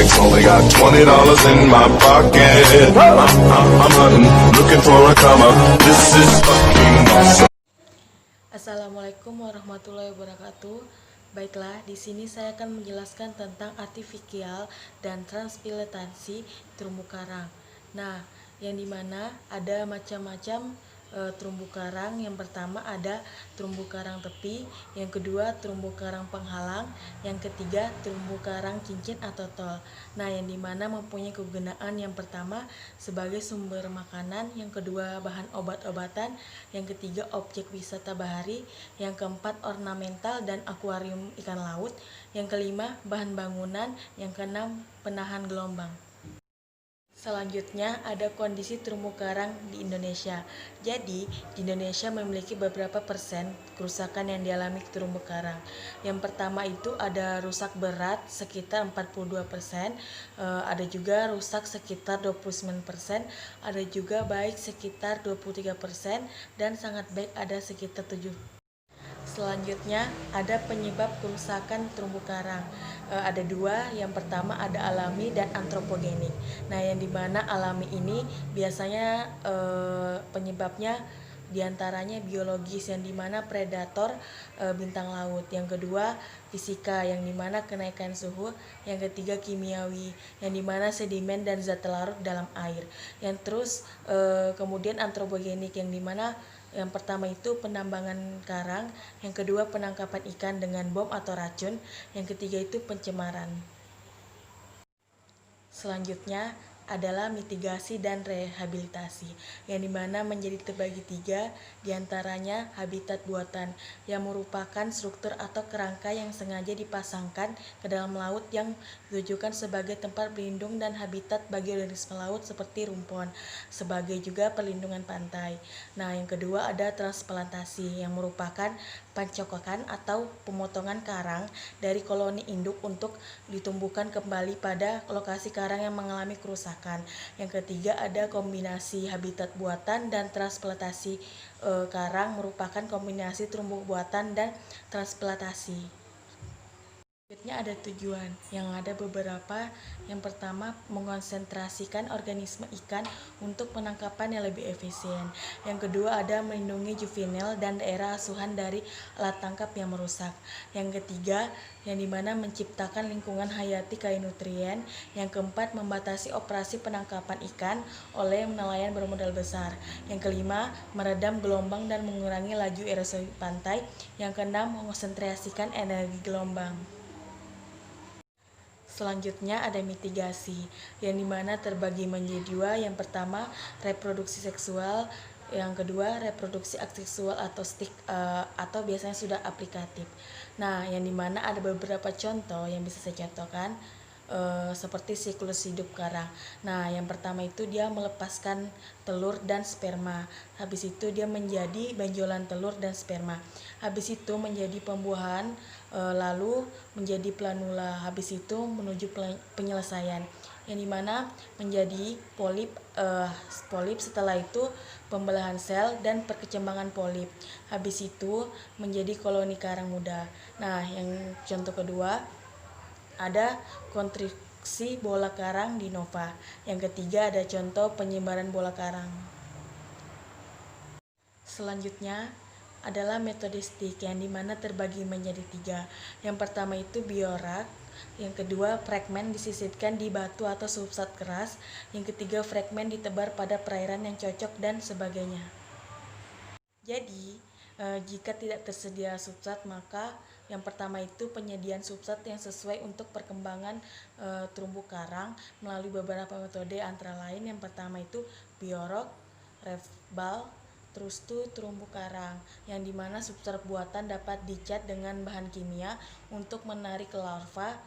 bags, only got $20 in my pocket. I'm hunting, looking for a come up. This is fucking awesome. Assalamualaikum warahmatullahi wabarakatuh. Baiklah, di sini saya akan menjelaskan tentang artifisial dan transplantasi terumbu karang. Nah, yang dimana ada macam-macam terumbu karang. Yang pertama ada terumbu karang tepi, yang kedua terumbu karang penghalang, yang ketiga terumbu karang cincin atau tol. Nah, yang dimana mempunyai kegunaan yang pertama sebagai sumber makanan, yang kedua bahan obat-obatan, yang ketiga objek wisata bahari, yang keempat ornamental dan akuarium ikan laut, yang kelima bahan bangunan, yang keenam penahan gelombang. Selanjutnya ada kondisi terumbu karang di Indonesia. Jadi, di Indonesia memiliki beberapa persen kerusakan yang dialami terumbu karang. Yang pertama itu ada rusak berat sekitar 42%, ada juga rusak sekitar 29%, ada juga baik sekitar 23%, dan sangat baik ada sekitar 7%. Selanjutnya ada penyebab kerusakan terumbu karang. Ada dua, yang pertama ada alami dan antropogenik. Nah, yang dimana alami ini biasanya penyebabnya diantaranya biologis, yang dimana predator bintang laut. Yang kedua fisika, yang dimana kenaikan suhu. Yang ketiga kimiawi, yang dimana sedimen dan zat larut dalam air. Yang terus kemudian antropogenik, yang dimana yang pertama itu penambangan karang, yang kedua penangkapan ikan dengan bom atau racun, yang ketiga itu pencemaran. Selanjutnya adalah mitigasi dan rehabilitasi, yang dimana menjadi terbagi tiga, diantaranya habitat buatan, yang merupakan struktur atau kerangka yang sengaja dipasangkan ke dalam laut yang ditujukan sebagai tempat berlindung dan habitat bagi organisme laut seperti rumpon, sebagai juga perlindungan pantai. Nah, yang kedua ada transplantasi, yang merupakan pancokokan atau pemotongan karang dari koloni induk untuk ditumbuhkan kembali pada lokasi karang yang mengalami kerusakan. Yang ketiga ada kombinasi habitat buatan dan transplantasi. Karang merupakan kombinasi terumbu buatan dan transplantasi. Selanjutnya ada tujuan, yang ada beberapa. Yang pertama, mengonsentrasikan organisme ikan untuk penangkapan yang lebih efisien. Yang kedua ada melindungi juvenil dan daerah asuhan dari alat tangkap yang merusak. Yang ketiga, yang dimana menciptakan lingkungan hayati kaya nutrien. Yang keempat, membatasi operasi penangkapan ikan oleh nelayan bermodal besar. Yang kelima, meredam gelombang dan mengurangi laju erosi pantai. Yang keenam, mengonsentrasikan energi gelombang. Selanjutnya ada mitigasi, yang dimana terbagi menjadi dua. Yang pertama reproduksi seksual, yang kedua reproduksi aseksual atau atau biasanya sudah aplikatif. Nah, yang dimana ada beberapa contoh yang bisa saya contohkan, seperti siklus hidup karang. Nah, yang pertama itu dia melepaskan telur dan sperma. Habis itu dia menjadi benjolan telur dan sperma. Habis itu menjadi pembuahan, lalu menjadi planula. Habis itu menuju penyelesaian, yang dimana menjadi polip. Polip setelah itu pembelahan sel dan perkecambangan polip. Habis itu menjadi koloni karang muda. Nah, yang contoh kedua ada konstruksi bola karang di nova. Yang ketiga ada contoh penyebaran bola karang. Selanjutnya adalah metode stick, yang dimana terbagi menjadi tiga. Yang pertama itu biorak, yang kedua fragmen disisipkan di batu atau substrat keras, yang ketiga fragmen ditebar pada perairan yang cocok dan sebagainya. Jadi, jika tidak tersedia substrat, maka yang pertama itu penyediaan substrat yang sesuai untuk perkembangan terumbu karang melalui beberapa metode, antara lain yang pertama itu biorok, refbal, terus itu terumbu karang, yang dimana substrat buatan dapat dicat dengan bahan kimia untuk menarik larva,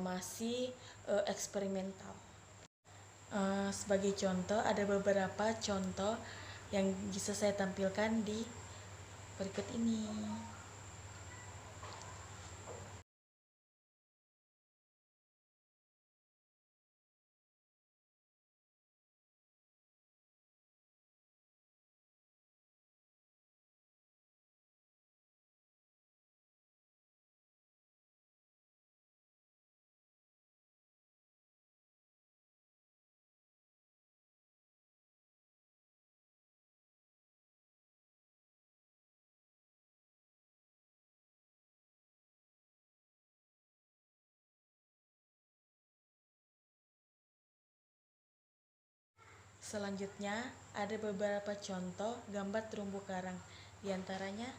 masih eksperimental. Sebagai contoh ada beberapa contoh yang bisa saya tampilkan di berikut ini. Selanjutnya, ada beberapa contoh gambar terumbu karang. Di antaranya,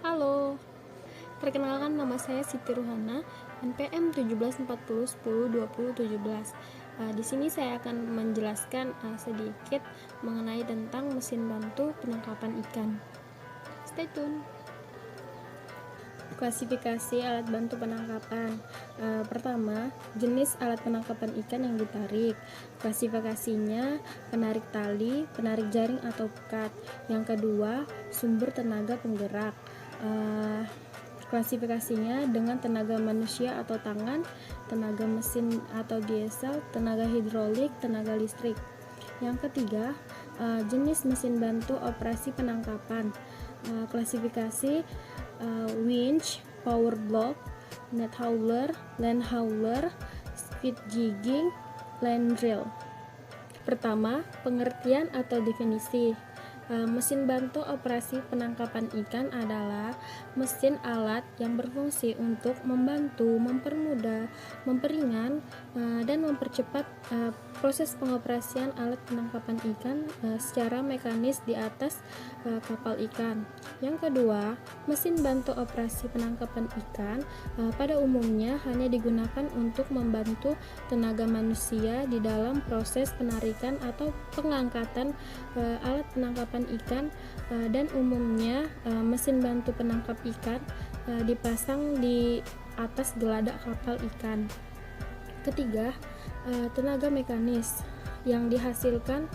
Halo, perkenalkan nama saya Siti Ruhana, NPM 1740102017. Di sini saya akan menjelaskan sedikit mengenai tentang mesin bantu penangkapan ikan. Stay tune. Klasifikasi alat bantu penangkapan. Pertama, jenis alat penangkapan ikan yang ditarik. Klasifikasinya penarik tali, penarik jaring atau pekat. Yang kedua, sumber tenaga penggerak. Klasifikasinya dengan tenaga manusia atau tangan, tenaga mesin atau diesel, tenaga hidrolik, tenaga listrik. Yang ketiga, jenis mesin bantu operasi penangkapan. Klasifikasi winch, power block, net hauler, land hauler, speed jigging, land drill. Pertama, pengertian atau definisi. Mesin bantu operasi penangkapan ikan adalah mesin alat yang berfungsi untuk membantu, mempermudah, memperingan, dan mempercepat proses pengoperasian alat penangkapan ikan secara mekanis di atas kapal ikan. Yang kedua, mesin bantu operasi penangkapan ikan pada umumnya hanya digunakan untuk membantu tenaga manusia di dalam proses penarikan atau pengangkatan alat penangkapan ikan, dan umumnya mesin bantu penangkap ikan dipasang di atas geladak kapal ikan. Ketiga, tenaga mekanis yang dihasilkan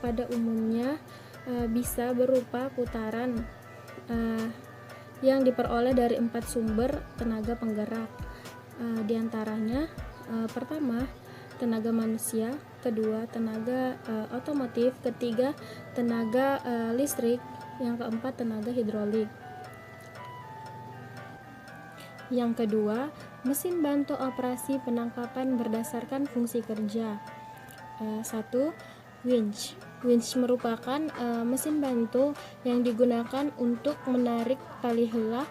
pada umumnya bisa berupa putaran yang diperoleh dari 4 sumber tenaga penggerak. Di antaranya, pertama, tenaga manusia, kedua tenaga otomotif, ketiga tenaga listrik, yang keempat tenaga hidrolik. Yang kedua, mesin bantu operasi penangkapan berdasarkan fungsi kerja. 1. Winch. Winch merupakan mesin bantu yang digunakan untuk menarik tali helah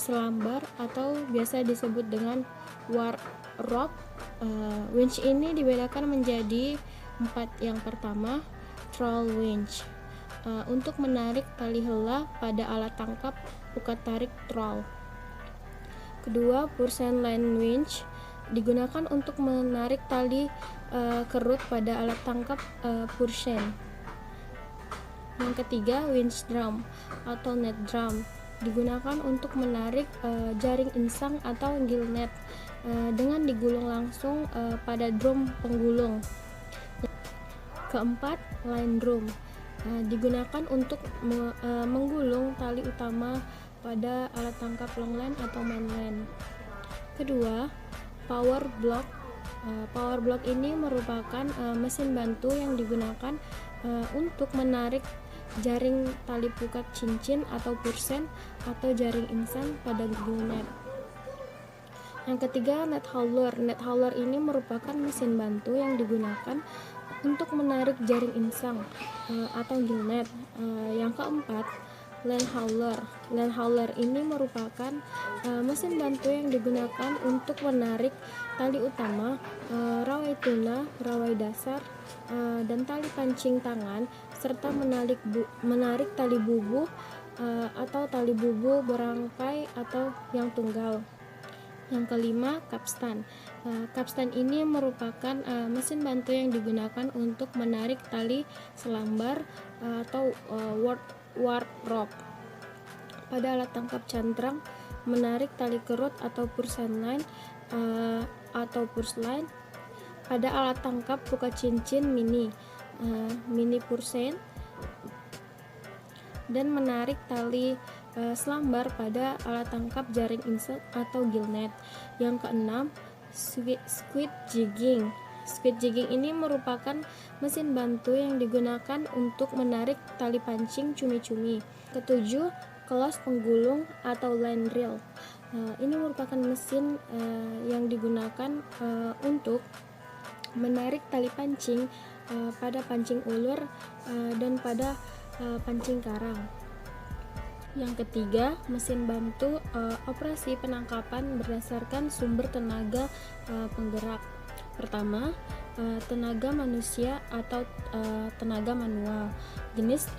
selambar atau biasa disebut dengan war rope. Winch ini dibedakan menjadi 4. Yang pertama, trawl winch, untuk menarik tali helah pada alat tangkap ukat tarik trawl. Kedua, Pursen line winch, digunakan untuk menarik tali kerut pada alat tangkap Pursen. Yang ketiga, winch drum atau net drum, digunakan untuk menarik jaring insang atau gill net dengan digulung langsung pada drum penggulung. Keempat, line drum, digunakan untuk menggulung tali utama pada alat tangkap longline atau mainline. Kedua, power block. Power block ini merupakan mesin bantu yang digunakan untuk menarik jaring tali pukat cincin atau pursen atau jaring insang pada gill net. Yang ketiga, net hauler. Net hauler ini merupakan mesin bantu yang digunakan untuk menarik jaring insang atau gill net. Yang keempat, land hauler. Land hauler ini merupakan mesin bantu yang digunakan untuk menarik tali utama, rawai tuna, rawai dasar, dan tali pancing tangan, serta menarik tali bubu atau tali bubu berangkai atau yang tunggal. Yang kelima, capstan. Capstan ini merupakan mesin bantu yang digunakan untuk menarik tali selambar atau warp rope pada alat tangkap cantrang, menarik tali kerut atau pursen line atau purse line pada alat tangkap pukat cincin mini pursen, dan menarik tali selambar pada alat tangkap jaring insect atau gill net. Yang keenam, squid jigging. Squid jigging ini merupakan mesin bantu yang digunakan untuk menarik tali pancing cumi-cumi. Ketujuh, kelos penggulung atau line drill. Ini merupakan mesin yang digunakan untuk menarik tali pancing pada pancing ulur dan pada pancing karang. Yang ketiga, mesin bantu operasi penangkapan berdasarkan sumber tenaga penggerak. Pertama, tenaga manusia atau tenaga manual. Jenis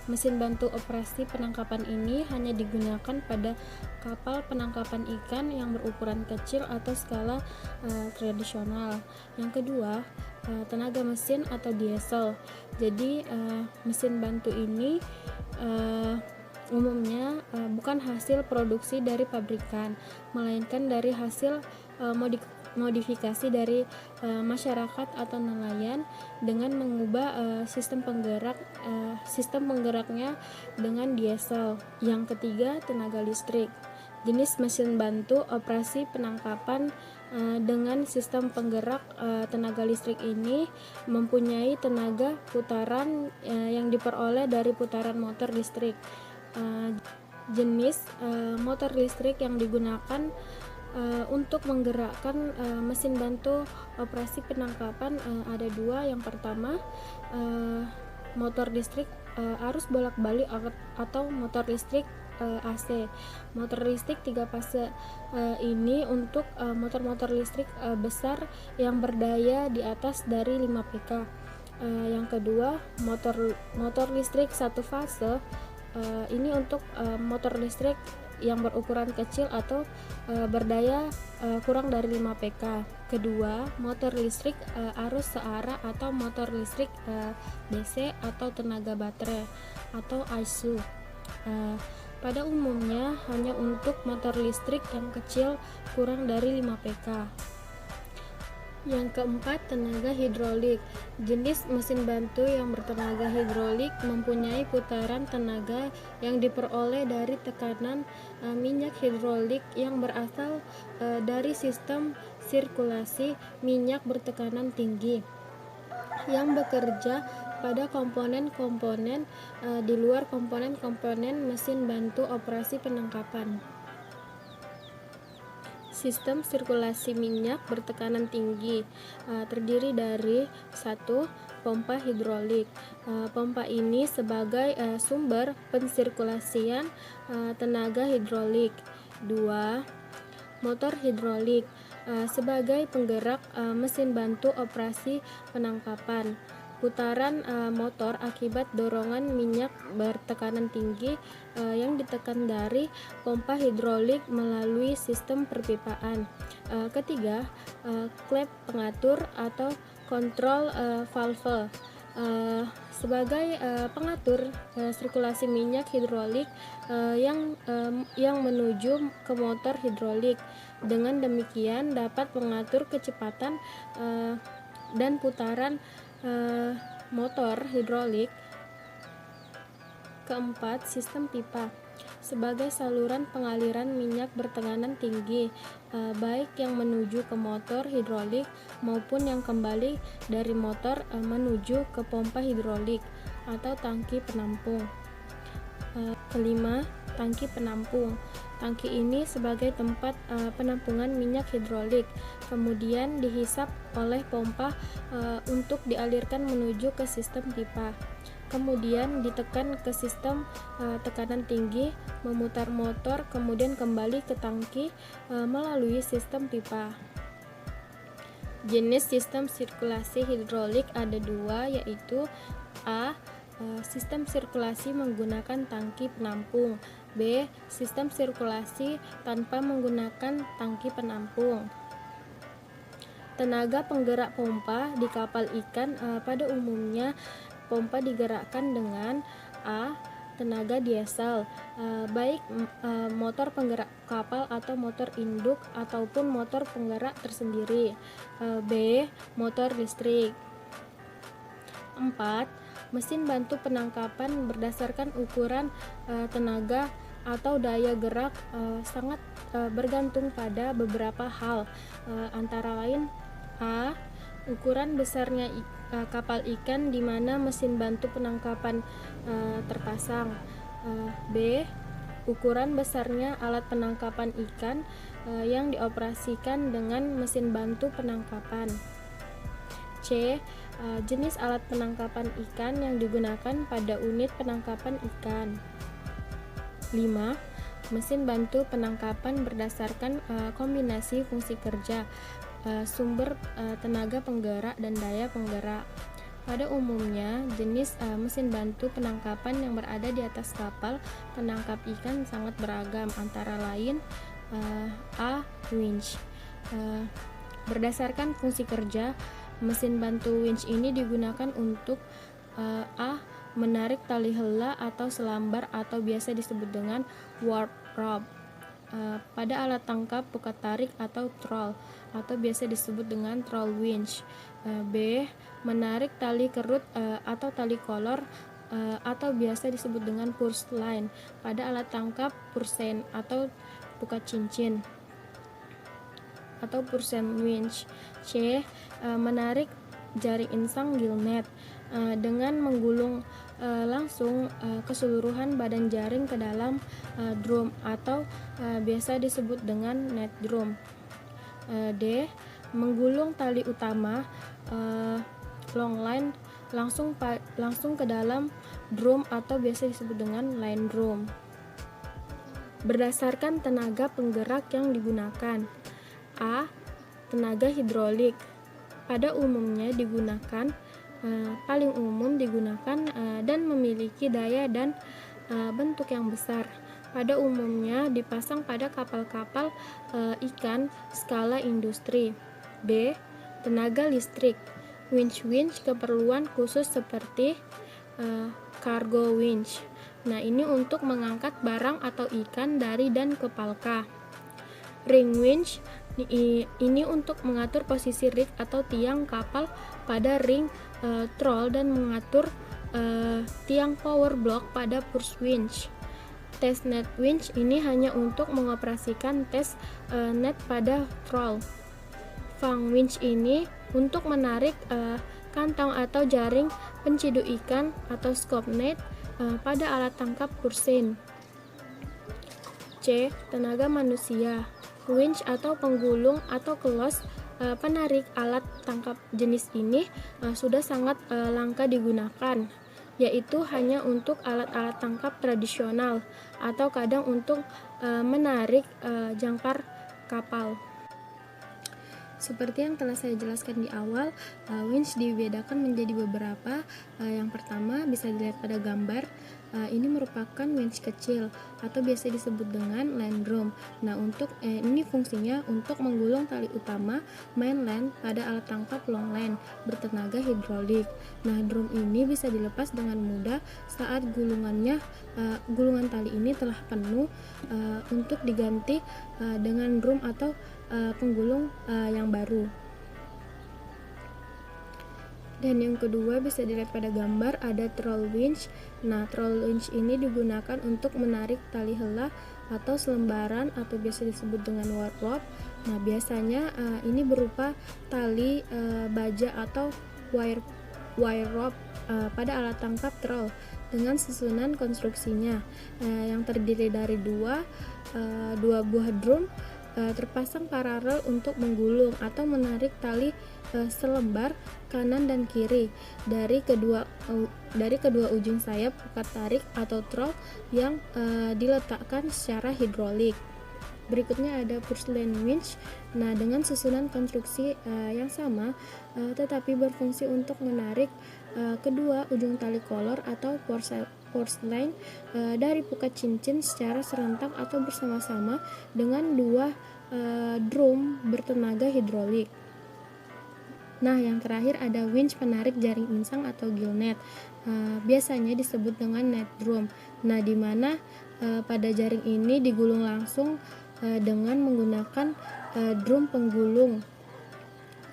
mesin bantu operasi penangkapan ini hanya digunakan pada kapal penangkapan ikan yang berukuran kecil atau skala tradisional. Yang kedua, tenaga mesin atau diesel. Jadi mesin bantu ini umumnya bukan hasil produksi dari pabrikan, melainkan dari hasil modifikasi dari masyarakat atau nelayan dengan mengubah sistem penggeraknya dengan diesel. Yang ketiga, tenaga listrik. Jenis mesin bantu operasi penangkapan dengan sistem penggerak tenaga listrik ini mempunyai tenaga putaran yang diperoleh dari putaran motor listrik. Jenis motor listrik yang digunakan untuk menggerakkan mesin bantu operasi penangkapan ada dua. Yang pertama, motor listrik arus bolak-balik atau motor listrik AC. Motor listrik 3 fase ini untuk motor-motor listrik besar yang berdaya di atas dari 5 PK. Yang kedua, motor listrik 1 fase. Ini untuk motor listrik yang berukuran kecil atau berdaya kurang dari 5 PK. Kedua, motor listrik arus searah atau motor listrik DC atau tenaga baterai atau ISU. Pada umumnya hanya untuk motor listrik yang kecil kurang dari 5 PK. Yang keempat, tenaga hidrolik. Jenis mesin bantu yang bertenaga hidrolik mempunyai putaran tenaga yang diperoleh dari tekanan minyak hidrolik yang berasal dari sistem sirkulasi minyak bertekanan tinggi yang bekerja pada komponen-komponen di luar komponen-komponen mesin bantu operasi penangkapan. Sistem sirkulasi minyak bertekanan tinggi terdiri dari 1. Pompa hidrolik. Pompa ini sebagai sumber pensirkulasian tenaga hidrolik. 2. Motor hidrolik sebagai penggerak mesin bantu operasi penangkapan. Putaran motor akibat dorongan minyak bertekanan tinggi yang ditekan dari pompa hidrolik melalui sistem perpipaan. Ketiga, klep pengatur atau kontrol valve sebagai pengatur sirkulasi minyak hidrolik yang menuju ke motor hidrolik. Dengan demikian dapat mengatur kecepatan dan putaran motor hidrolik. Keempat, sistem pipa sebagai saluran pengaliran minyak bertekanan tinggi baik yang menuju ke motor hidrolik maupun yang kembali dari motor menuju ke pompa hidrolik atau tangki penampung. Kelima, tangki penampung. Tangki ini sebagai tempat penampungan minyak hidrolik, kemudian dihisap oleh pompa untuk dialirkan menuju ke sistem pipa. Kemudian ditekan ke sistem tekanan tinggi, memutar motor, kemudian kembali ke tangki melalui sistem pipa. Jenis sistem sirkulasi hidrolik ada dua, yaitu A. Sistem sirkulasi menggunakan tangki penampung. B. Sistem sirkulasi tanpa menggunakan tangki penampung. Tenaga penggerak pompa di kapal ikan pada umumnya pompa digerakkan dengan A. Tenaga diesel, baik motor penggerak kapal atau motor induk ataupun motor penggerak tersendiri. B. Motor listrik. 4. Mesin bantu penangkapan berdasarkan ukuran tenaga atau daya gerak sangat bergantung pada beberapa hal, antara lain A. Ukuran besarnya kapal ikan di mana mesin bantu penangkapan terpasang. B. ukuran besarnya alat penangkapan ikan yang dioperasikan dengan mesin bantu penangkapan. C. Jenis alat penangkapan ikan yang digunakan pada unit penangkapan ikan. 5. Mesin bantu penangkapan berdasarkan kombinasi fungsi kerja, sumber tenaga penggerak dan daya penggerak. Pada umumnya, jenis mesin bantu penangkapan yang berada di atas kapal penangkap ikan sangat beragam, antara lain A. Winch. Berdasarkan fungsi kerja, mesin bantu winch ini digunakan untuk A. Menarik tali hela atau selambar atau biasa disebut dengan warp rope pada alat tangkap pukat tarik atau trawl atau biasa disebut dengan trawl winch. B. Menarik tali kerut atau tali kolor atau biasa disebut dengan purse line pada alat tangkap pursein atau pukat cincin atau pursein winch. C. Menarik jaring insang gillnet dengan menggulung langsung keseluruhan badan jaring ke dalam drum atau biasa disebut dengan net drum. D. Menggulung tali utama long line langsung ke dalam drum atau biasa disebut dengan line drum. Berdasarkan tenaga penggerak yang digunakan. A. Tenaga hidrolik. Pada umumnya digunakan paling umum digunakan dan memiliki daya dan bentuk yang besar. Pada umumnya dipasang pada kapal-kapal ikan skala industri. B. Tenaga listrik. Winch keperluan khusus seperti cargo winch. Nah, ini untuk mengangkat barang atau ikan dari dan ke palka. Ring winch ini untuk mengatur posisi rig atau tiang kapal pada ring trawl dan mengatur tiang power block pada purse winch. Test net winch ini hanya untuk mengoperasikan tes net pada trawl. Fang winch ini untuk menarik kantong atau jaring pencidu ikan atau scope net pada alat tangkap pursein. C. Tenaga manusia. Winch atau penggulung atau kelos penarik alat tangkap jenis ini sudah sangat langka digunakan, yaitu hanya untuk alat-alat tangkap tradisional atau kadang untuk menarik jangkar kapal. Seperti yang telah saya jelaskan di awal, winch dibedakan menjadi beberapa. Yang pertama bisa dilihat pada gambar. Ini merupakan winch kecil atau biasa disebut dengan line drum. Nah, untuk ini fungsinya untuk menggulung tali utama mainland pada alat tangkap long line bertenaga hidrolik. Nah, drum ini bisa dilepas dengan mudah saat gulungan tali ini telah penuh untuk diganti dengan drum atau penggulung yang baru. Dan yang kedua bisa dilihat pada gambar ada trawl winch. Nah, trawl winch ini digunakan untuk menarik tali hela atau selembaran atau biasa disebut dengan warp rope. Nah, biasanya ini berupa tali baja atau wire rope pada alat tangkap trawl dengan susunan konstruksinya yang terdiri dari dua buah drum terpasang paralel untuk menggulung atau menarik tali selembar kanan dan kiri dari kedua ujung sayap pukat tarik atau trawl yang diletakkan secara hidrolik. Berikutnya ada pursein winch. Nah, dengan susunan konstruksi yang sama tetapi berfungsi untuk menarik kedua ujung tali kolor atau force line dari pukat cincin secara serentak atau bersama-sama dengan dua drum bertenaga hidrolik. Nah, yang terakhir ada winch penarik jaring insang atau gillnet. Biasanya disebut dengan net drum. Nah, di mana pada jaring ini digulung langsung dengan menggunakan drum penggulung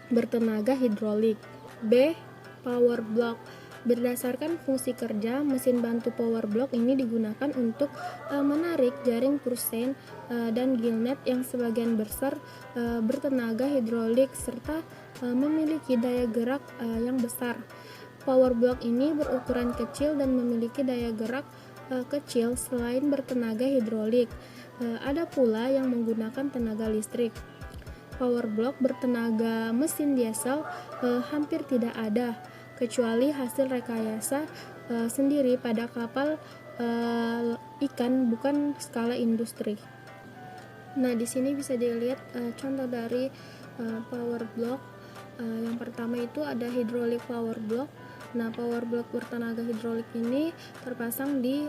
bertenaga hidrolik. B. Power block. Berdasarkan fungsi kerja, mesin bantu power block ini digunakan untuk menarik jaring pursein dan gillnet yang sebagian besar bertenaga hidrolik serta memiliki daya gerak yang besar. Power block ini berukuran kecil dan memiliki daya gerak kecil selain bertenaga hidrolik. Ada pula yang menggunakan tenaga listrik. Power block bertenaga mesin diesel hampir tidak ada, kecuali hasil rekayasa sendiri pada kapal ikan bukan skala industri. Nah, di sini bisa dilihat contoh dari power block. Yang pertama itu ada hydraulic power block. Nah, power block bertenaga hidrolik ini terpasang di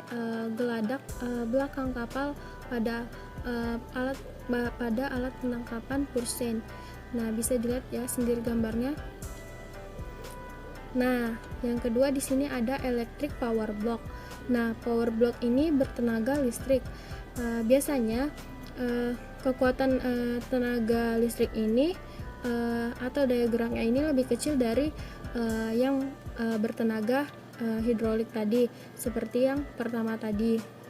geladak belakang kapal pada alat penangkapan pursein. Nah, bisa dilihat ya sendiri gambarnya. Nah, yang kedua di sini ada electric power block. Nah, power block ini bertenaga listrik. Biasanya kekuatan tenaga listrik ini atau daya geraknya ini lebih kecil dari yang bertenaga hidrolik tadi, seperti yang pertama tadi.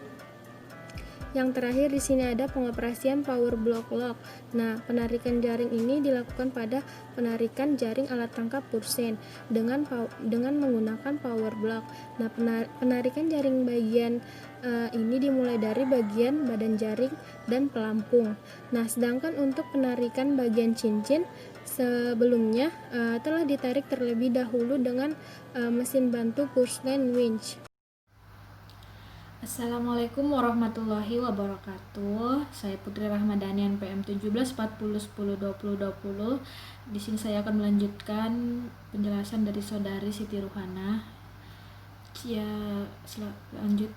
Yang terakhir di sini ada pengoperasian power block lock. Nah, penarikan jaring ini dilakukan pada penarikan jaring alat tangkap pursein dengan menggunakan power block. Nah, penarikan jaring bagian ini dimulai dari bagian badan jaring dan pelampung. Nah, sedangkan untuk penarikan bagian cincin sebelumnya telah ditarik terlebih dahulu dengan mesin bantu pursein winch. Assalamualaikum warahmatullahi wabarakatuh. Saya Putri Rahmadani NPM 1740102020. Di sini saya akan melanjutkan penjelasan dari saudari Siti Ruhana. Lanjut.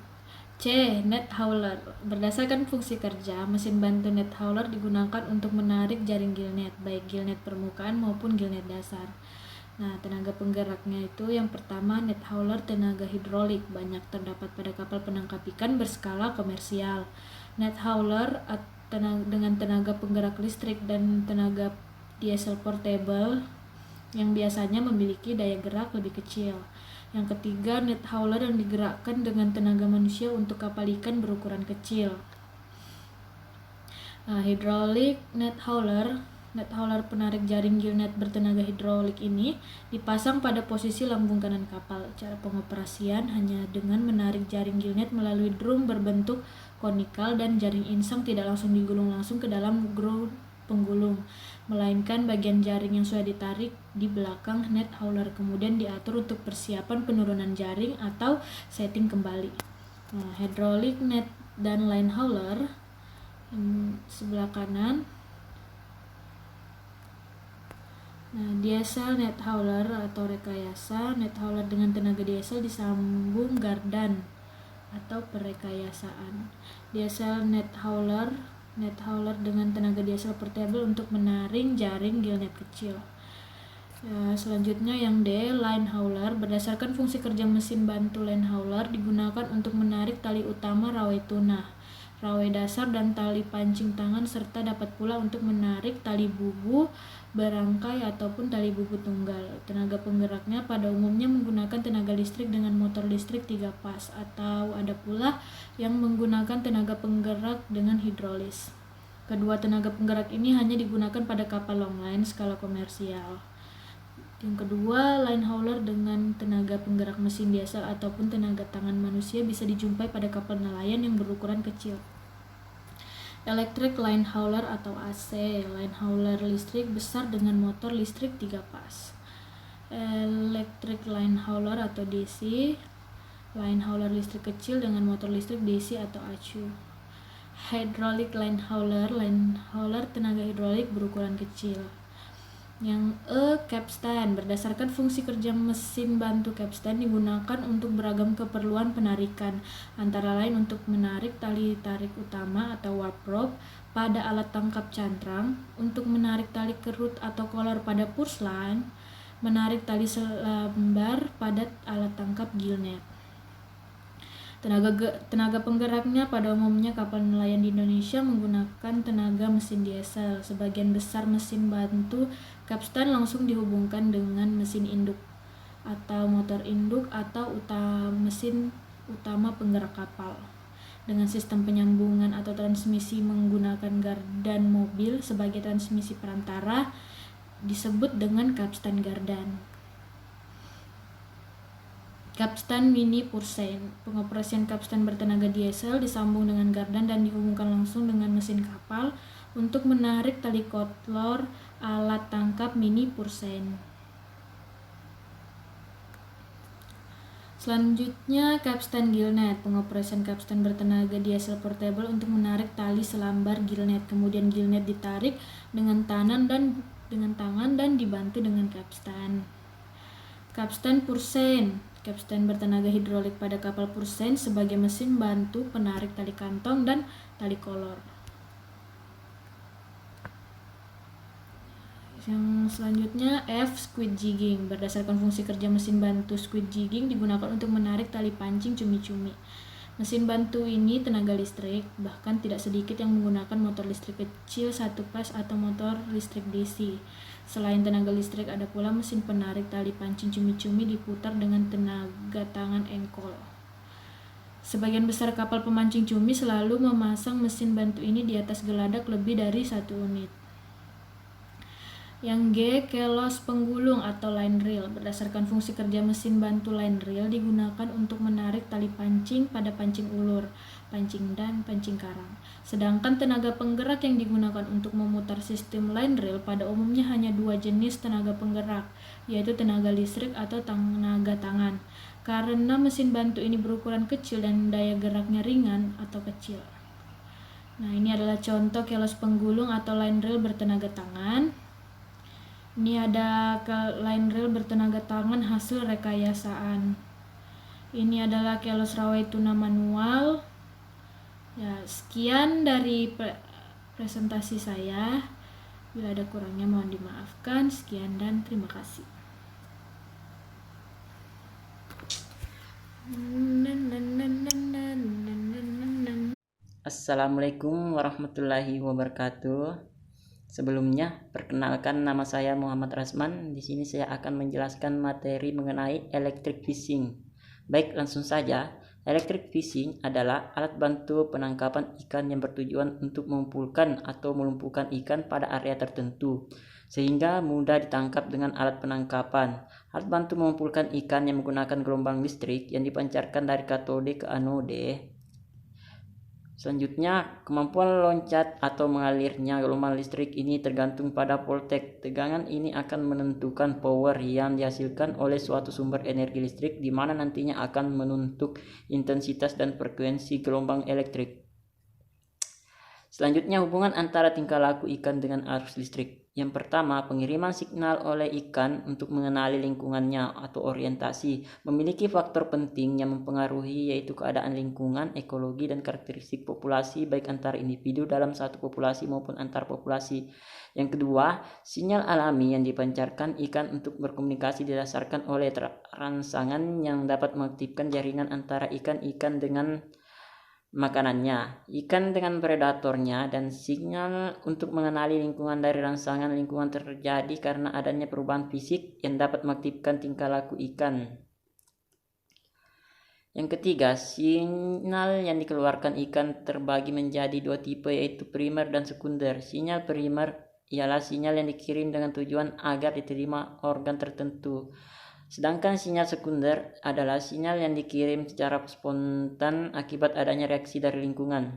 C. Net hauler. Berdasarkan fungsi kerja, mesin bantu net hauler digunakan untuk menarik jaring gillnet, baik gillnet permukaan maupun gillnet dasar. Nah, tenaga penggeraknya itu yang pertama net hauler tenaga hidrolik, banyak terdapat pada kapal penangkap ikan berskala komersial. Net hauler dengan tenaga penggerak listrik dan tenaga diesel portable yang biasanya memiliki daya gerak lebih kecil. Yang ketiga, net hauler yang digerakkan dengan tenaga manusia untuk kapal ikan berukuran kecil. Hydraulic net hauler penarik jaring gillnet bertenaga hidrolik ini dipasang pada posisi lambung kanan kapal. Cara pengoperasian hanya dengan menarik jaring gillnet melalui drum berbentuk konikal dan jaring insang tidak langsung digulung langsung ke dalam ground penggulung, melainkan bagian jaring yang sudah ditarik di belakang net hauler kemudian diatur untuk persiapan penurunan jaring atau setting kembali. Hydraulic net dan line hauler sebelah kanan. Diesel net hauler atau rekayasa. Net hauler dengan tenaga diesel disambung gardan atau perekayasaan. Diesel net hauler dengan tenaga diesel portable untuk menaring jaring gillnet kecil. Selanjutnya yang D, line hauler. Berdasarkan fungsi kerja mesin bantu line hauler digunakan untuk menarik tali utama rawai tuna, rawai dasar dan tali pancing tangan, serta dapat pula untuk menarik tali bubu berangkai ataupun tali bubu tunggal. Tenaga penggeraknya pada umumnya menggunakan tenaga listrik dengan motor listrik 3 pas, atau ada pula yang menggunakan tenaga penggerak dengan hidrolis. Kedua tenaga penggerak ini hanya digunakan pada kapal longline skala komersial. Yang kedua, line hauler dengan tenaga penggerak mesin diesel ataupun tenaga tangan manusia bisa dijumpai pada kapal nelayan yang berukuran kecil. Electric line hauler atau AC, line hauler listrik besar dengan motor listrik 3 pas. Electric line hauler atau DC, line hauler listrik kecil dengan motor listrik DC atau AC. Hydraulic line hauler tenaga hidrolik berukuran kecil. Yang E, capstan. Berdasarkan fungsi kerja mesin bantu capstan digunakan untuk beragam keperluan penarikan, antara lain untuk menarik tali tarik utama atau warp rope pada alat tangkap cantrang, untuk menarik tali kerut atau kolor pada pursein, menarik tali selambar pada alat tangkap gillnet. Tenaga penggeraknya pada umumnya kapal nelayan di Indonesia menggunakan tenaga mesin diesel. Sebagian besar mesin bantu capstan langsung dihubungkan dengan mesin induk atau motor induk atau mesin utama penggerak kapal. Dengan sistem penyambungan atau transmisi menggunakan gardan mobil sebagai transmisi perantara disebut dengan capstan gardan. Kapstan mini Pursein. Pengoperasian kapstan bertenaga diesel disambung dengan gardan dan dihubungkan langsung dengan mesin kapal untuk menarik tali kotlor alat tangkap mini Pursein. Selanjutnya, kapstan gillnet. Pengoperasian kapstan bertenaga diesel portable untuk menarik tali selambar gillnet. Kemudian gillnet ditarik dengan tangan dan dibantu dengan kapstan. Kapstan Pursein. Kapstan bertenaga hidrolik pada kapal Pursein sebagai mesin bantu penarik tali kantong dan tali kolor. Yang selanjutnya F. Squid jigging. Berdasarkan fungsi kerja mesin bantu, squid jigging digunakan untuk menarik tali pancing cumi-cumi. Mesin bantu ini tenaga listrik, bahkan tidak sedikit yang menggunakan motor listrik kecil 1 fase atau motor listrik DC. Selain tenaga listrik, ada pula mesin penarik tali pancing cumi-cumi diputar dengan tenaga tangan engkol. Sebagian besar kapal pemancing cumi selalu memasang mesin bantu ini di atas geladak lebih dari 1 unit. Yang G. Kelos penggulung atau line reel. Berdasarkan fungsi kerja mesin bantu, line reel digunakan untuk menarik tali pancing pada pancing ulur, pancing dan pancing karang. Sedangkan tenaga penggerak yang digunakan untuk memutar sistem line reel pada umumnya hanya 2 jenis tenaga penggerak, yaitu tenaga listrik atau tenaga tangan. Karena mesin bantu ini berukuran kecil dan daya geraknya ringan atau kecil. Nah, ini adalah contoh kelos penggulung atau line reel bertenaga tangan. Ini ada line reel bertenaga tangan hasil rekayasaan. Ini adalah kelos rawai tuna manual. Ya, sekian dari presentasi saya. Bila ada kurangnya mohon dimaafkan. Sekian dan terima kasih. Assalamualaikum warahmatullahi wabarakatuh. Sebelumnya, perkenalkan nama saya Muhammad Rasman. Di sini saya akan menjelaskan materi mengenai electric fishing. Baik, langsung saja. Electric fishing adalah alat bantu penangkapan ikan yang bertujuan untuk mengumpulkan atau melumpuhkan ikan pada area tertentu, sehingga mudah ditangkap dengan alat penangkapan. Alat bantu mengumpulkan ikan yang menggunakan gelombang listrik yang dipancarkan dari katode ke anode. Selanjutnya, kemampuan loncat atau mengalirnya gelombang listrik ini tergantung pada voltage. Tegangan ini akan menentukan power yang dihasilkan oleh suatu sumber energi listrik, di mana nantinya akan menentukan intensitas dan frekuensi gelombang elektrik. Selanjutnya, hubungan antara tingkah laku ikan dengan arus listrik. Yang pertama, pengiriman signal oleh ikan untuk mengenali lingkungannya atau orientasi memiliki faktor penting yang mempengaruhi, yaitu keadaan lingkungan, ekologi, dan karakteristik populasi baik antara individu dalam satu populasi maupun antar populasi. Yang kedua, sinyal alami yang dipancarkan ikan untuk berkomunikasi didasarkan oleh rangsangan yang dapat mengaktifkan jaringan antara ikan-ikan dengan makanannya, ikan dengan predatornya, dan sinyal untuk mengenali lingkungan dari rangsangan lingkungan terjadi karena adanya perubahan fisik yang dapat mengaktifkan tingkah laku ikan. Yang ketiga, sinyal yang dikeluarkan ikan terbagi menjadi 2 tipe, yaitu primer dan sekunder. Sinyal primer ialah sinyal yang dikirim dengan tujuan agar diterima organ tertentu. Sedangkan sinyal sekunder adalah sinyal yang dikirim secara spontan akibat adanya reaksi dari lingkungan.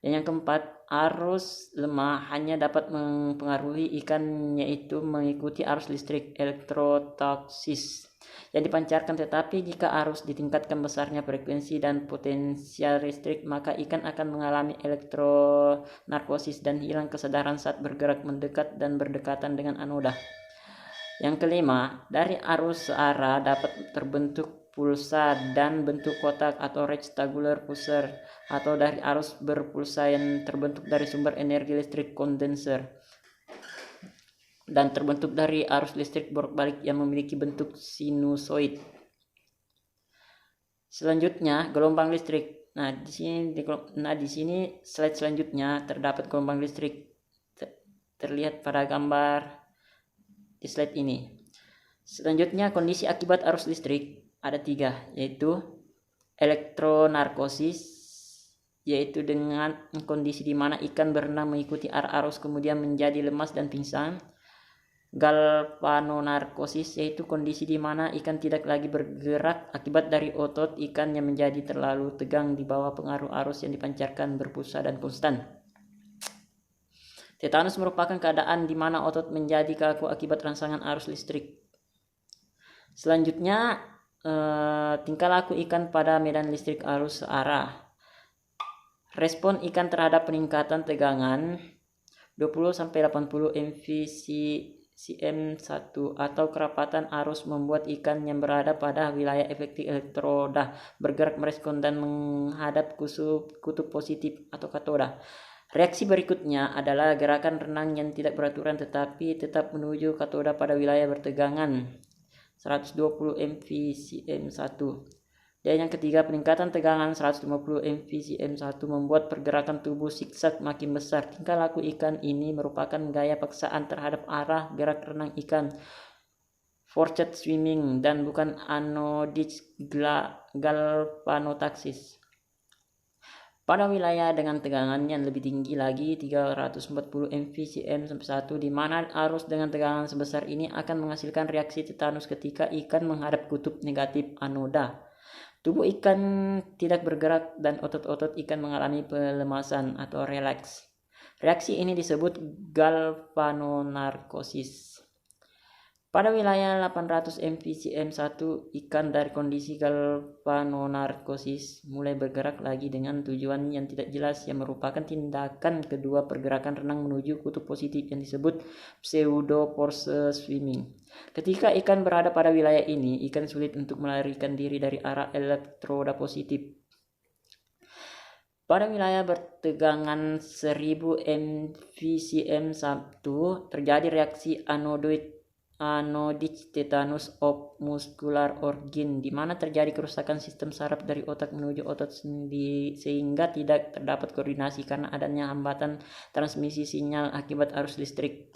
Dan yang keempat, arus lemah hanya dapat mempengaruhi ikan, yaitu mengikuti arus listrik elektrotaksis yang dipancarkan, tetapi jika arus ditingkatkan besarnya frekuensi dan potensial listrik, maka ikan akan mengalami elektronarkosis dan hilang kesadaran saat bergerak mendekat dan berdekatan dengan anoda. Yang kelima, dari arus searah dapat terbentuk pulsa dan bentuk kotak atau rectangular pulsar, atau dari arus berpulsa yang terbentuk dari sumber energi listrik kondenser, dan terbentuk dari arus listrik bolak-balik yang memiliki bentuk sinusoid. Selanjutnya, gelombang listrik. Nah, di sini slide selanjutnya terdapat gelombang listrik terlihat pada gambar di slide ini. Selanjutnya, kondisi akibat arus listrik ada 3, yaitu elektronarkosis, yaitu dengan kondisi di mana ikan berenang mengikuti arus kemudian menjadi lemas dan pingsan. galvanonarkosis, yaitu kondisi di mana ikan tidak lagi bergerak akibat dari otot ikan yang menjadi terlalu tegang di bawah pengaruh arus yang dipancarkan berpusat dan konstan. Tetanus merupakan keadaan di mana otot menjadi kaku akibat rangsangan arus listrik. Selanjutnya, tingkah laku ikan pada medan listrik arus searah. Respon ikan terhadap peningkatan tegangan 20-80 mV/cm1 atau kerapatan arus membuat ikan yang berada pada wilayah efektif elektroda bergerak merespon dan menghadap kutub positif atau katoda. Reaksi berikutnya adalah gerakan renang yang tidak beraturan tetapi tetap menuju katoda pada wilayah bertegangan 120 mV/cm1. Dan yang ketiga, peningkatan tegangan 150 mV/cm1 membuat pergerakan tubuh zigzag makin besar. Tingkah laku ikan ini merupakan gaya paksaan terhadap arah gerak renang ikan, forced swimming, dan bukan anodic galvanotaxis. Pada wilayah dengan tegangan yang lebih tinggi lagi 340 mV/cm1 di mana arus dengan tegangan sebesar ini akan menghasilkan reaksi tetanus ketika ikan menghadap kutub negatif anoda. Tubuh ikan tidak bergerak dan otot-otot ikan mengalami pelemasan atau relaks. Reaksi ini disebut galvanonarkosis. Pada wilayah 800 mV/cm1 ikan dari kondisi galvanonarkosis mulai bergerak lagi dengan tujuan yang tidak jelas yang merupakan tindakan kedua pergerakan renang menuju kutub positif yang disebut pseudo-force swimming. Ketika ikan berada pada wilayah ini, ikan sulit untuk melarikan diri dari arah elektroda positif. Pada wilayah bertegangan 1000 mV/cm1 terjadi reaksi anodic tetanus of muscular organ di mana terjadi kerusakan sistem saraf dari otak menuju otot sehingga tidak terdapat koordinasi karena adanya hambatan transmisi sinyal akibat arus listrik.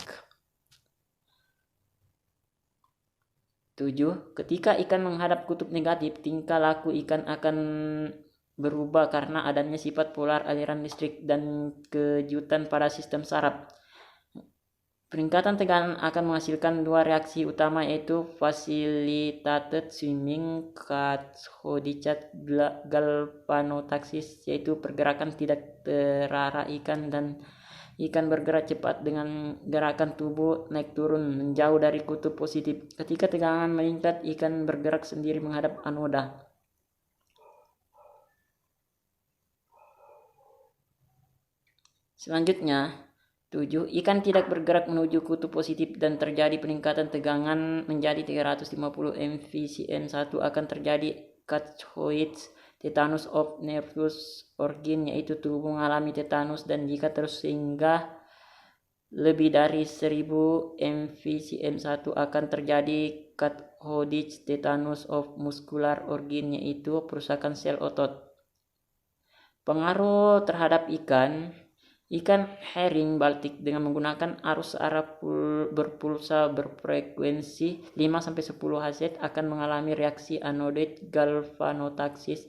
7. Ketika ikan menghadap kutub negatif, tingkah laku ikan akan berubah karena adanya sifat polar aliran listrik dan kejutan pada sistem saraf. Peningkatan tegangan akan menghasilkan dua reaksi utama yaitu facilitated swimming cathodic galvanotaxis, yaitu pergerakan tidak terarah ikan dan ikan bergerak cepat dengan gerakan tubuh naik turun menjauh dari kutub positif. Ketika tegangan meningkat, ikan bergerak sendiri menghadap anoda. Selanjutnya, 7. Ikan tidak bergerak menuju kutub positif dan terjadi peningkatan tegangan menjadi 350 mV/cm1 akan terjadi cathoid tetanus of nervous organ, yaitu tubuh mengalami tetanus, dan jika terus sehingga lebih dari 1000 mV/cm1 akan terjadi cathodic tetanus of muscular organ, yaitu perusakan sel otot. Pengaruh terhadap ikan herring Baltik dengan menggunakan arus searah berpulsa berfrekuensi 5-10 Hz akan mengalami reaksi anodic galvanotaxis.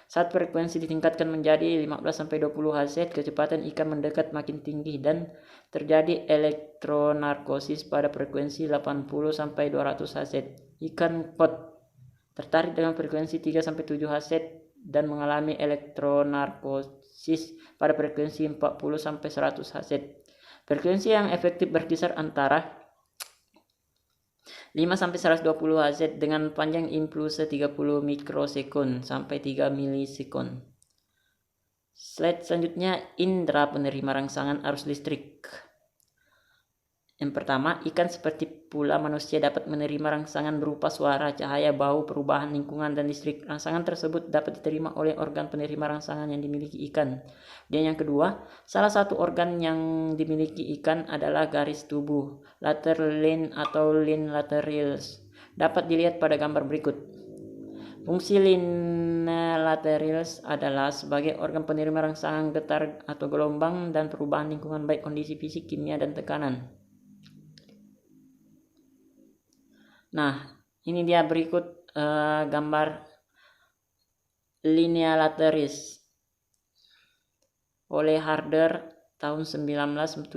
Saat frekuensi ditingkatkan menjadi 15-20 Hz, kecepatan ikan mendekat makin tinggi dan terjadi elektronarkosis pada frekuensi 80-200 Hz. Ikan cod tertarik dengan frekuensi 3-7 Hz dan mengalami elektronarkosis pada frekuensi 40-100 Hz. Frekuensi yang efektif berkisar antara 5-120 Hz dengan panjang impulse 30 mikrosekund sampai 3 milisekund. Slide selanjutnya, indera penerima rangsangan arus listrik. Yang pertama, ikan seperti pula manusia dapat menerima rangsangan berupa suara, cahaya, bau, perubahan lingkungan, dan listrik. Rangsangan tersebut dapat diterima oleh organ penerima rangsangan yang dimiliki ikan. Dan yang kedua, salah satu organ yang dimiliki ikan adalah garis tubuh, lateral line atau line lateralis. Dapat dilihat pada gambar berikut. Fungsi line lateralis adalah sebagai organ penerima rangsangan getar atau gelombang dan perubahan lingkungan baik kondisi fisik, kimia, dan tekanan. Nah, ini dia berikut gambar linea lateralis oleh Harder tahun 1975.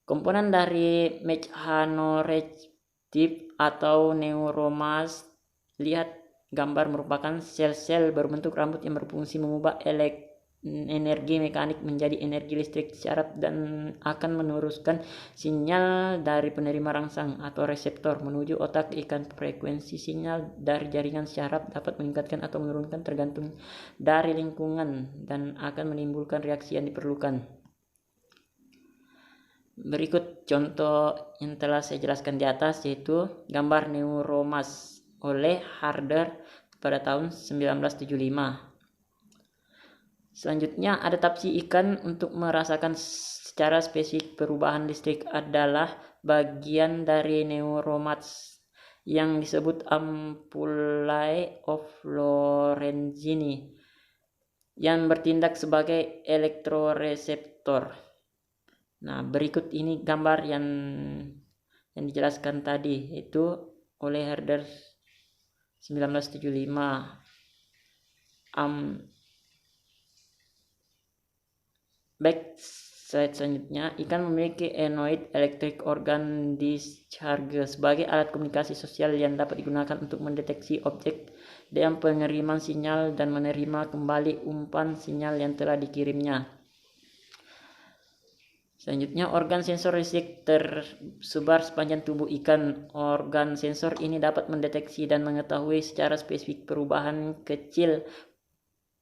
Komponen dari mechanoreceptif atau neuromas, lihat gambar, merupakan sel-sel berbentuk rambut yang berfungsi mengubah energi mekanik menjadi energi listrik syaraf dan akan meneruskan sinyal dari penerima rangsang atau reseptor menuju otak ikan. Frekuensi sinyal dari jaringan syaraf dapat meningkatkan atau menurunkan tergantung dari lingkungan dan akan menimbulkan reaksi yang diperlukan. Berikut contoh yang telah saya jelaskan di atas, yaitu gambar neuromas oleh Harder pada tahun 1975. Selanjutnya, adaptasi ikan untuk merasakan secara spesifik perubahan listrik adalah bagian dari neuromas yang disebut ampullae of Lorenzini yang bertindak sebagai elektroreseptor. Nah, berikut ini gambar yang dijelaskan tadi, itu oleh Herder 1975. Baik, slide selanjutnya. Ikan memiliki enoid electric organ discharge sebagai alat komunikasi sosial yang dapat digunakan untuk mendeteksi objek dan pengiriman sinyal dan menerima kembali umpan sinyal yang telah dikirimnya. Selanjutnya, organ sensor listrik tersebar sepanjang tubuh ikan. Organ sensor ini dapat mendeteksi dan mengetahui secara spesifik perubahan kecil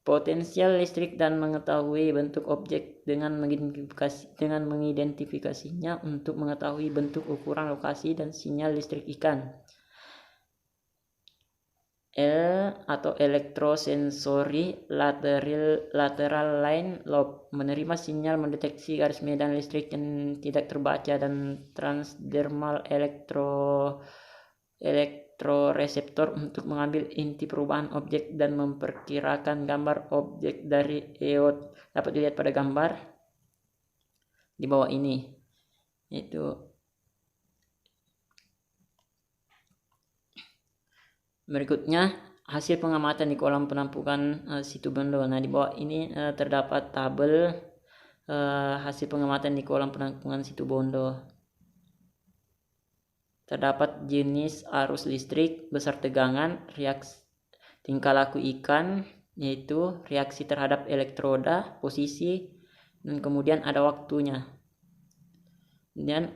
potensial listrik dan mengetahui bentuk objek dengan mengidentifikasinya untuk mengetahui bentuk, ukuran, lokasi, dan sinyal listrik ikan. L atau elektrosensory lateral line lobe menerima sinyal, mendeteksi garis medan listrik yang tidak terbaca, dan transdermal elektroreseptor untuk mengambil inti perubahan objek dan memperkirakan gambar objek dari EOT. Dapat dilihat pada gambar di bawah ini. Itu berikutnya hasil pengamatan di kolam penampungan Situbondo. Nah, di bawah ini terdapat tabel hasil pengamatan di kolam penampungan Situbondo. Terdapat jenis arus listrik, besar tegangan, reaksi tingkah laku ikan, yaitu reaksi terhadap elektroda, posisi, dan kemudian ada waktunya. Dan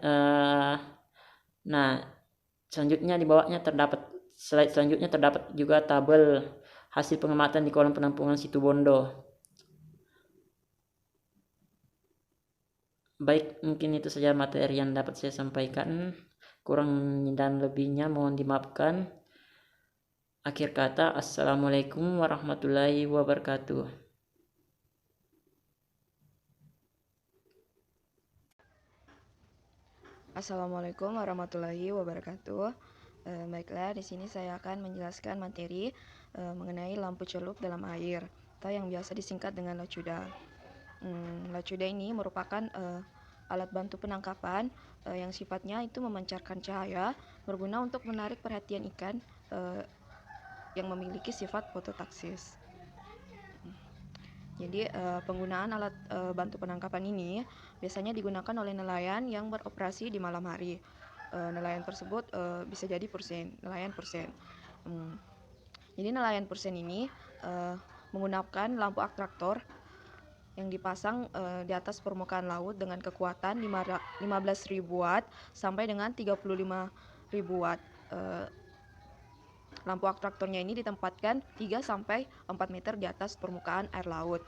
selanjutnya di bawahnya terdapat slide selanjutnya terdapat juga tabel hasil pengamatan di kolam penampungan Situbondo. Baik, mungkin itu saja materi yang dapat saya sampaikan. Kurang dan lebihnya mohon dimaafkan. Akhir kata, assalamualaikum warahmatullahi wabarakatuh. Assalamualaikum warahmatullahi wabarakatuh. Baiklah, di sini saya akan menjelaskan materi mengenai lampu celup dalam air atau yang biasa disingkat dengan lacuda. Lacuda ini merupakan alat bantu penangkapan yang sifatnya itu memancarkan cahaya berguna untuk menarik perhatian ikan yang memiliki sifat fototaksis. Jadi penggunaan alat bantu penangkapan ini biasanya digunakan oleh nelayan yang beroperasi di malam hari. Nelayan tersebut bisa jadi nelayan pursen. Jadi nelayan pursen ini menggunakan lampu atraktor yang dipasang di atas permukaan laut dengan kekuatan 15.000 watt sampai dengan 35.000 watt. Lampu atraktornya ini ditempatkan 3 sampai 4 meter di atas permukaan air laut.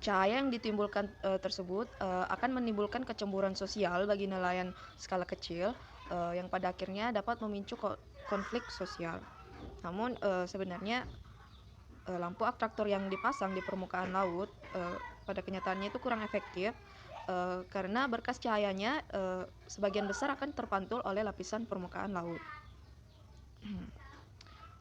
Cahaya yang ditimbulkan tersebut akan menimbulkan kecemburuan sosial bagi nelayan skala kecil yang pada akhirnya dapat memicu konflik sosial. Namun sebenarnya lampu atraktor yang dipasang di permukaan laut pada kenyataannya itu kurang efektif karena berkas cahayanya sebagian besar akan terpantul oleh lapisan permukaan laut.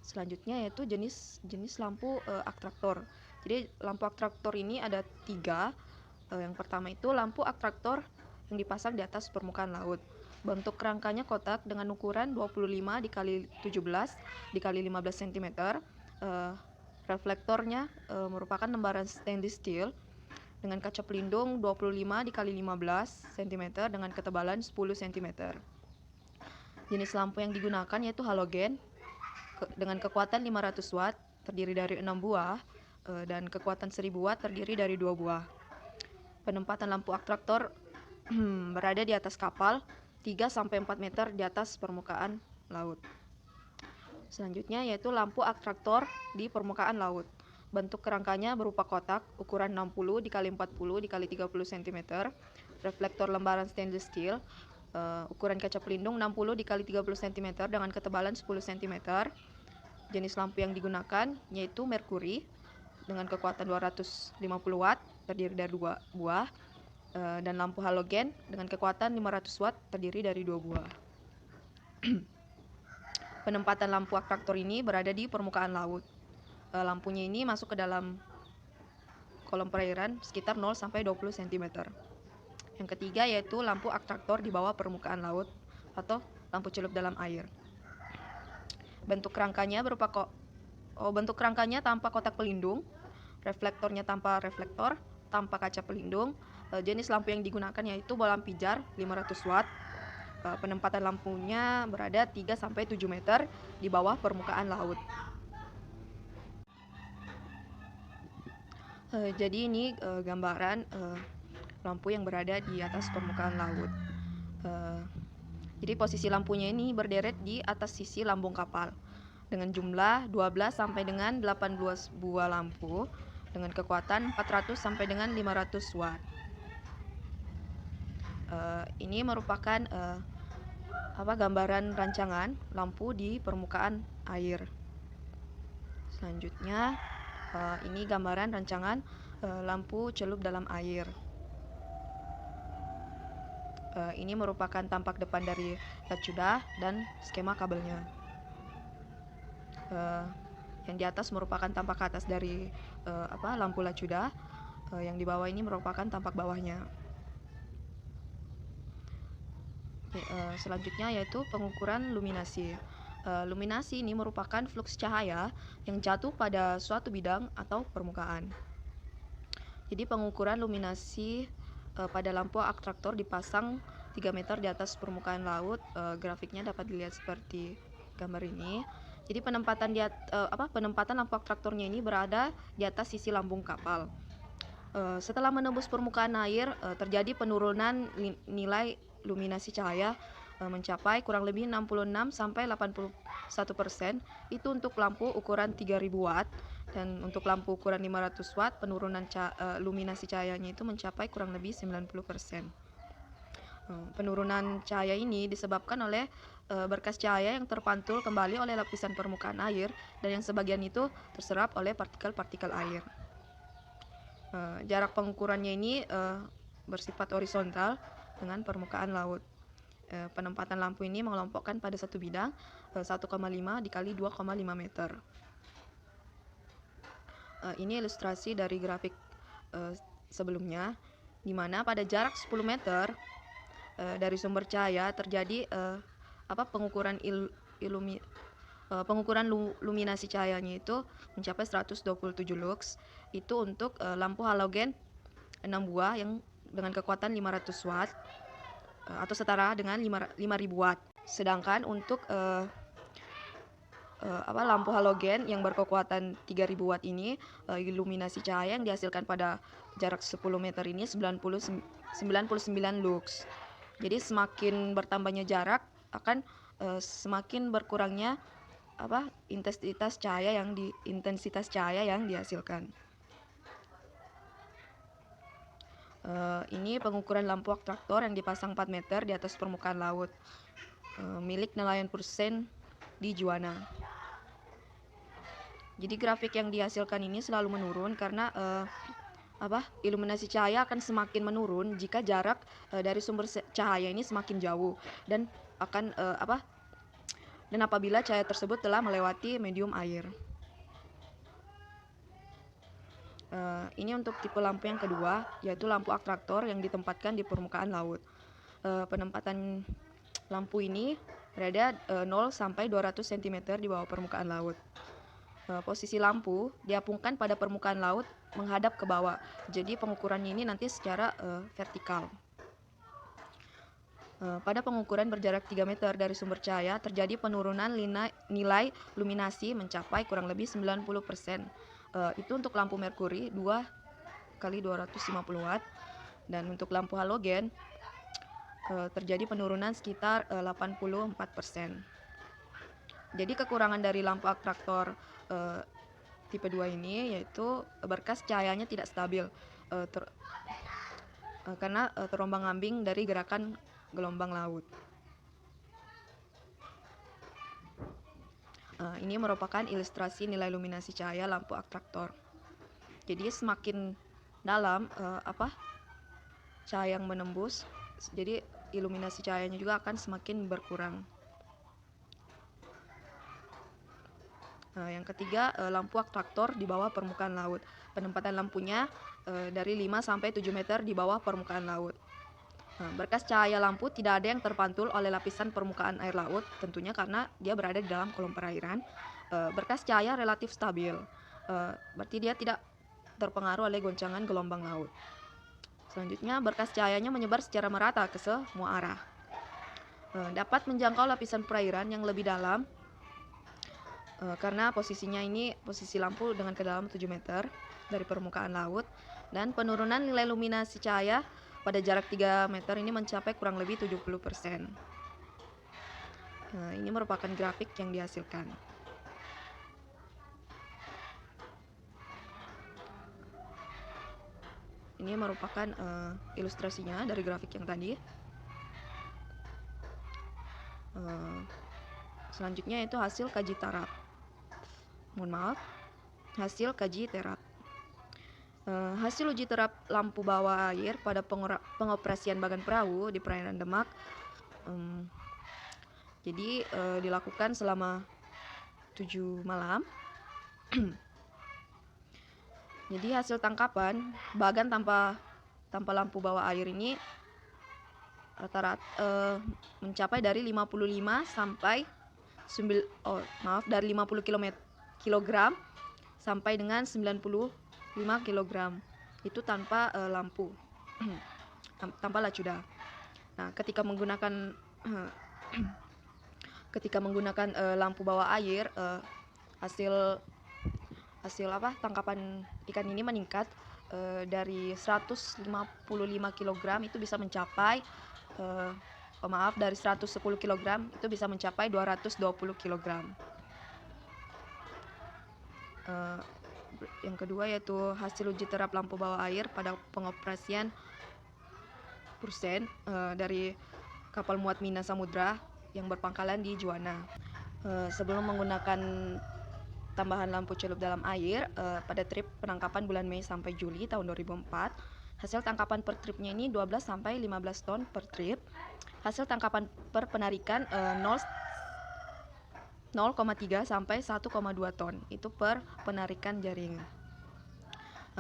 Selanjutnya yaitu jenis lampu atraktor. Jadi lampu atraktor ini ada 3. Yang pertama itu lampu atraktor yang dipasang di atas permukaan laut. Bentuk kerangkanya kotak dengan ukuran 25 x 17 x 15 cm. Reflektornya merupakan lembaran stainless steel dengan kaca pelindung 25 dikali 15 cm dengan ketebalan 10 cm. Jenis lampu yang digunakan yaitu halogen dengan kekuatan 500 watt terdiri dari 6 buah dan kekuatan 1000 watt terdiri dari 2 buah. Penempatan lampu atraktor berada di atas kapal 3-4 meter di atas permukaan laut. Selanjutnya yaitu lampu atraktor di permukaan laut. Bentuk kerangkanya berupa kotak ukuran 60 dikali 40 dikali 30 cm, reflektor lembaran stainless steel, ukuran kaca pelindung 60 dikali 30 cm dengan ketebalan 10 cm. Jenis lampu yang digunakan yaitu merkuri dengan kekuatan 250 watt terdiri dari 2 buah, dan lampu halogen dengan kekuatan 500 watt terdiri dari 2 buah. Penempatan lampu atraktor ini berada di permukaan laut. Lampunya ini masuk ke dalam kolom perairan sekitar 0-20 cm. Yang ketiga yaitu lampu atraktor di bawah permukaan laut atau lampu celup dalam air. Bentuk kerangkanya tanpa kotak pelindung, reflektornya tanpa reflektor, tanpa kaca pelindung. Jenis lampu yang digunakan yaitu bolam pijar 500 watt. Penempatan lampunya berada 3-7 meter di bawah permukaan laut. Jadi ini gambaran lampu yang berada di atas permukaan laut. Jadi posisi lampunya ini berderet di atas sisi lambung kapal dengan jumlah 12 sampai dengan 18 buah lampu dengan kekuatan 400 sampai dengan 500 watt. Ini merupakan gambaran rancangan lampu di permukaan air. Selanjutnya ini gambaran rancangan lampu celup dalam air. Ini merupakan tampak depan dari lacuda dan skema kabelnya. Yang di atas merupakan tampak atas dari lampu lacuda. Yang di bawah ini merupakan tampak bawahnya. Selanjutnya yaitu pengukuran luminasi. Luminasi ini merupakan fluks cahaya yang jatuh pada suatu bidang atau permukaan. Jadi pengukuran luminasi pada lampu atraktor dipasang 3 meter di atas permukaan laut. Grafiknya dapat dilihat seperti gambar ini. Jadi penempatan lampu atraktornya ini berada di atas sisi lambung kapal. Setelah menembus permukaan air, terjadi penurunan nilai luminasi cahaya mencapai kurang lebih 66 sampai 81%. Itu untuk lampu ukuran 3000 watt, dan untuk lampu ukuran 500 watt penurunan luminasi cahayanya itu mencapai kurang lebih 90%. Penurunan cahaya ini disebabkan oleh berkas cahaya yang terpantul kembali oleh lapisan permukaan air dan yang sebagian itu terserap oleh partikel-partikel air. Jarak pengukurannya ini bersifat horizontal dengan permukaan laut. Penempatan lampu ini mengelompokkan pada satu bidang 1,5 dikali 2,5 meter. Ini ilustrasi dari grafik sebelumnya, di mana pada jarak 10 meter dari sumber cahaya terjadi pengukuran luminasi cahayanya itu mencapai 127 lux. Itu untuk lampu halogen 6 buah yang dengan kekuatan 500 watt atau setara dengan 5.000 watt. Sedangkan untuk lampu halogen yang berkekuatan 3.000 watt ini, iluminasi cahaya yang dihasilkan pada jarak 10 meter ini 99 lux. Jadi semakin bertambahnya jarak akan semakin berkurangnya intensitas cahaya yang dihasilkan. Ini pengukuran lampu atraktor yang dipasang 4 meter di atas permukaan laut, milik nelayan Purseine di Juana. Jadi grafik yang dihasilkan ini selalu menurun karena iluminasi cahaya akan semakin menurun jika jarak dari sumber cahaya ini semakin jauh dan apabila cahaya tersebut telah melewati medium air. Ini untuk tipe lampu yang kedua, yaitu lampu atraktor yang ditempatkan di permukaan laut. Penempatan lampu ini berada 0 sampai 200 cm di bawah permukaan laut. posisi lampu diapungkan pada permukaan laut menghadap ke bawah. Jadi pengukurannya ini nanti secara vertikal. Pada pengukuran berjarak 3 meter dari sumber cahaya terjadi penurunan nilai luminasi mencapai kurang lebih 90%. Itu untuk lampu merkuri 2 kali 250 watt, dan untuk lampu halogen terjadi penurunan sekitar 84%. Jadi kekurangan dari lampu atraktor tipe 2 ini yaitu berkas cahayanya tidak stabil karena terombang-ambing dari gerakan gelombang laut. Ini merupakan ilustrasi nilai luminasi cahaya lampu atraktor. Jadi semakin dalam cahaya yang menembus, jadi iluminasi cahayanya juga akan semakin berkurang. Yang ketiga, lampu atraktor di bawah permukaan laut. Penempatan lampunya dari 5 sampai 7 meter di bawah permukaan laut. Berkas cahaya lampu tidak ada yang terpantul oleh lapisan permukaan air laut, tentunya karena dia berada di dalam kolom perairan. Berkas cahaya relatif stabil, berarti dia tidak terpengaruh oleh goncangan gelombang laut. Selanjutnya, berkas cahayanya menyebar secara merata ke semua arah. Dapat menjangkau lapisan perairan yang lebih dalam, karena posisinya ini posisi lampu dengan kedalaman 7 meter dari permukaan laut, dan penurunan nilai luminasi cahaya pada jarak 3 meter ini mencapai kurang lebih 70%. Ini merupakan grafik yang dihasilkan. Ini merupakan ilustrasinya dari grafik yang tadi. Selanjutnya itu hasil kaji terap. Hasil kaji terap. Hasil uji terap lampu bawah air pada pengoperasian bagan perahu di perairan Demak. Jadi dilakukan selama 7 malam. Jadi hasil tangkapan bagan tanpa lampu bawah air ini rata-rata mencapai dari 55 sampai dari 50 kilogram sampai dengan 95 kg. Itu tanpa lampu, tanpa lacuda. Nah, ketika menggunakan lampu bawah air, hasil tangkapan ikan ini meningkat dari 155 kg itu bisa mencapai dari 110 kg itu bisa mencapai 220 kg. Yang kedua yaitu hasil uji terap lampu bawah air pada pengoperasian Pursen dari kapal muat Mina Samudra yang berpangkalan di Juwana. Sebelum menggunakan tambahan lampu celup dalam air pada trip penangkapan bulan Mei sampai Juli tahun 2004, hasil tangkapan per tripnya ini 12 sampai 15 ton per trip. Hasil tangkapan per penarikan 0,3 sampai 1,2 ton itu per penarikan jaring.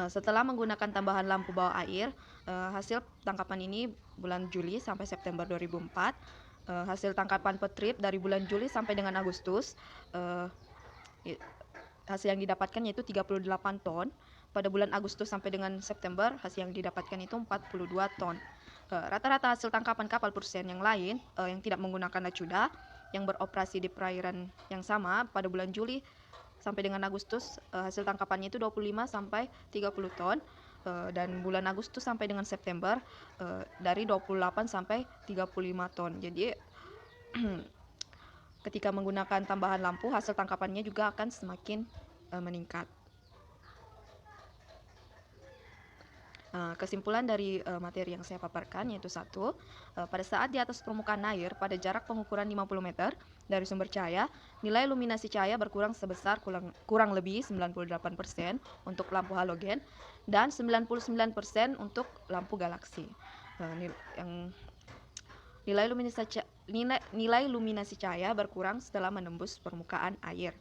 Setelah menggunakan tambahan lampu bawah air, hasil tangkapan ini bulan Juli sampai September 2004. Hasil tangkapan per trip dari bulan Juli sampai dengan Agustus, hasil yang didapatkan yaitu 38 ton. Pada bulan Agustus sampai dengan September, hasil yang didapatkan itu 42 ton. Rata-rata hasil tangkapan kapal Pursen yang lain yang tidak menggunakan lacuda yang beroperasi di perairan yang sama pada bulan Juli sampai dengan Agustus, hasil tangkapannya itu 25 sampai 30 ton, dan bulan Agustus sampai dengan September dari 28 sampai 35 ton. Jadi ketika menggunakan tambahan lampu, hasil tangkapannya juga akan semakin meningkat. Kesimpulan dari materi yang saya paparkan yaitu 1, pada saat di atas permukaan air pada jarak pengukuran 50 meter dari sumber cahaya, nilai luminasi cahaya berkurang sebesar kurang lebih 98% untuk lampu halogen dan 99% untuk lampu galaksi. Nilai luminasi cahaya berkurang setelah menembus permukaan air,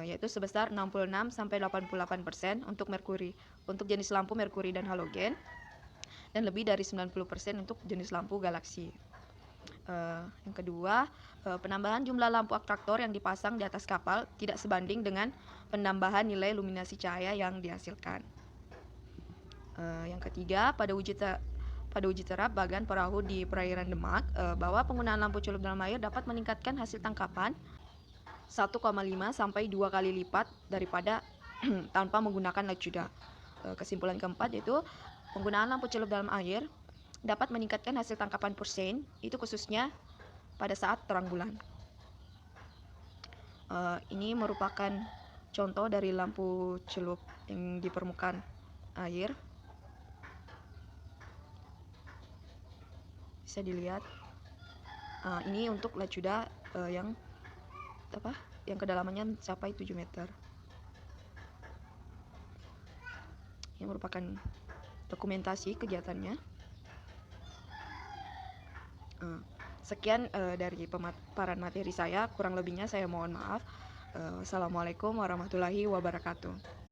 yaitu sebesar 66 sampai 88% untuk jenis lampu merkuri dan halogen, dan lebih dari 90% untuk jenis lampu galaksi. Yang kedua, penambahan jumlah lampu atraktor yang dipasang di atas kapal tidak sebanding dengan penambahan nilai luminasi cahaya yang dihasilkan. Yang ketiga, pada uji terap bagan perahu di perairan Demak, bahwa penggunaan lampu celup dalam air dapat meningkatkan hasil tangkapan 1,5 sampai 2 kali lipat daripada tanpa menggunakan lecuda. Kesimpulan keempat yaitu penggunaan lampu celup dalam air dapat meningkatkan hasil tangkapan persen, itu khususnya pada saat terang bulan. Ini merupakan contoh dari lampu celup yang di permukaan air. Bisa dilihat. Ini untuk lecuda yang kedalamannya mencapai 7 meter. Ini merupakan dokumentasi kegiatannya. Sekian dari pemaparan materi saya, kurang lebihnya saya mohon maaf. Wassalamualaikum warahmatullahi wabarakatuh.